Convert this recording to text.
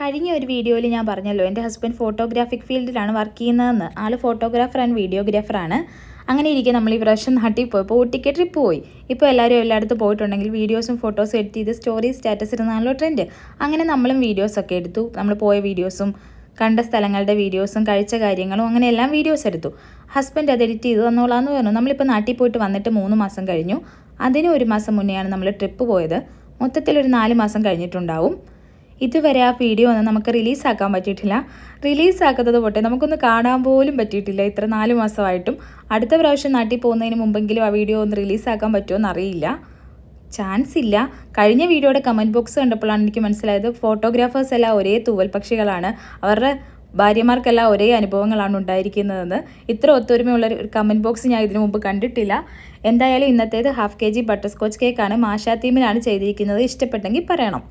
കഴിഞ്ഞ ഒരു വീഡിയോയിൽ ഞാൻ പറഞ്ഞല്ലോ എൻ്റെ ഹസ്ബൻഡ് ഫോട്ടോഗ്രാഫിക് ഫീൽഡിലാണ് വർക്ക് ചെയ്യുന്നതെന്ന്. ആൾ ഫോട്ടോഗ്രാഫർ ആൻഡ് വീഡിയോഗ്രാഫറാണ്. അങ്ങനെ ഇരിക്കെ നമ്മൾ ഈ പ്രാവശ്യം നാട്ടിൽ പോയപ്പോൾ ഊട്ടിക്ക് ട്രിപ്പ് പോയി. ഇപ്പോൾ എല്ലായിടത്തും പോയിട്ടുണ്ടെങ്കിൽ വീഡിയോസും ഫോട്ടോസും എഡിറ്റ് ചെയ്ത് സ്റ്റോറി സ്റ്റാറ്റസ് ഇടുന്നാണല്ലോ ട്രെൻഡ്. അങ്ങനെ നമ്മളും വീഡിയോസൊക്കെ എടുത്തു. നമ്മൾ പോയ വീഡിയോസും കണ്ട സ്ഥലങ്ങളുടെ വീഡിയോസും കഴിച്ച കാര്യങ്ങളും അങ്ങനെ എല്ലാം വീഡിയോസ് എടുത്തു. ഹസ്ബൻഡ് അത് എഡിറ്റ് ചെയ്ത് തന്നോളാന്ന് പറഞ്ഞു. നമ്മളിപ്പോൾ നാട്ടിൽ പോയിട്ട് വന്നിട്ട് 3 മാസം കഴിഞ്ഞു. അതിന് 1 മാസം മുന്നെയാണ് നമ്മൾ ട്രിപ്പ് പോയത്. മൊത്തത്തിൽ ഒരു 4 മാസം കഴിഞ്ഞിട്ടുണ്ടാവും. ഇതുവരെ ആ വീഡിയോ ഒന്നും നമുക്ക് റിലീസാക്കാൻ പറ്റിയിട്ടില്ല. റിലീസാക്കുന്നത് പോട്ടെ, നമുക്കൊന്ന് കാണാൻ പോലും പറ്റിയിട്ടില്ല ഇത്ര 4 മാസമായിട്ടും. അടുത്ത പ്രാവശ്യം നാട്ടിൽ പോകുന്നതിന് മുമ്പെങ്കിലും ആ വീഡിയോ ഒന്ന് റിലീസാക്കാൻ പറ്റുമോ എന്നറിയില്ല. ചാൻസ് ഇല്ല. കഴിഞ്ഞ വീഡിയോയുടെ കമൻറ്റ് ബോക്സ് കണ്ടപ്പോഴാണ് എനിക്ക് മനസ്സിലായത് ഫോട്ടോഗ്രാഫേഴ്സ് എല്ലാം ഒരേ തൂവൽ പക്ഷികളാണ്, അവരുടെ ഭാര്യമാർക്കെല്ലാം ഒരേ അനുഭവങ്ങളാണ് ഉണ്ടായിരിക്കുന്നതെന്ന്. ഇത്ര ഒത്തൊരുമയുള്ള ഒരു കമൻറ്റ് ബോക്സ് ഞാൻ ഇതിനു മുമ്പ് കണ്ടിട്ടില്ല. എന്തായാലും ഇന്നത്തേത് ½ kg ബട്ടർ സ്കോച്ച് കേക്കാണ്. മാഷ തീമിലാണ് ചെയ്തിരിക്കുന്നത്. ഇഷ്ടപ്പെട്ടെങ്കിൽ പറയണം.